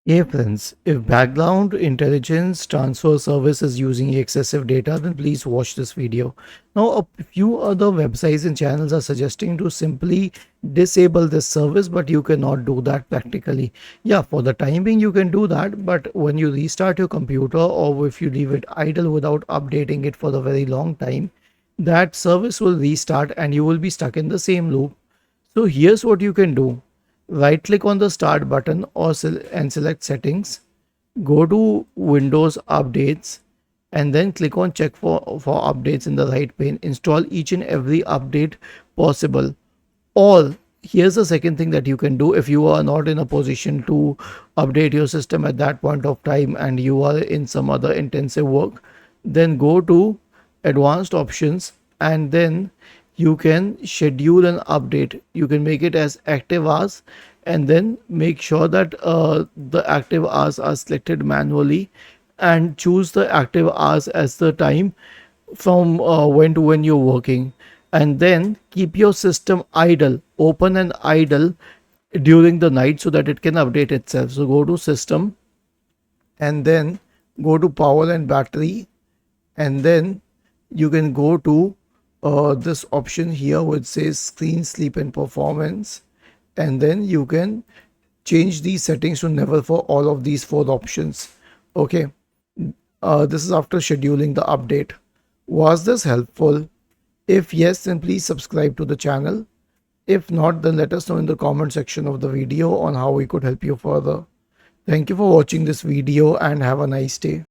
Hey friends, if background intelligence transfer service is using excessive data, then please watch this video. Now, a few other websites and channels are suggesting to simply disable this service, but you cannot do that practically. Yeah, for the time being, you can do that, but when you restart your computer or if you leave it idle without updating it for a very long time, that service will restart and you will be stuck in the same loop. So here's what you can do. Right click on the start button and select settings. Go to Windows updates and then click on check for updates in the right pane. Install each and every update possible. Or here's the second thing that you can do if you are not in a position to update your system at that point of time and you are in some other intensive work, then go to advanced options and then you can schedule an update. You can make it as active hours and then make sure that the active hours are selected manually and choose the active hours as the time from when to when you're working, and then keep your system idle, open and idle during the night so that it can update itself. So go to system and then go to power and battery, and then you can go to this option here which says screen sleep and performance, and then you can change these settings to never for all of these four options. Okay, this is after scheduling the update. Was this helpful? If yes, then please subscribe to the channel. If not, then let us know in the comment section of the video on how we could help you further. Thank you for watching this video and have a nice day.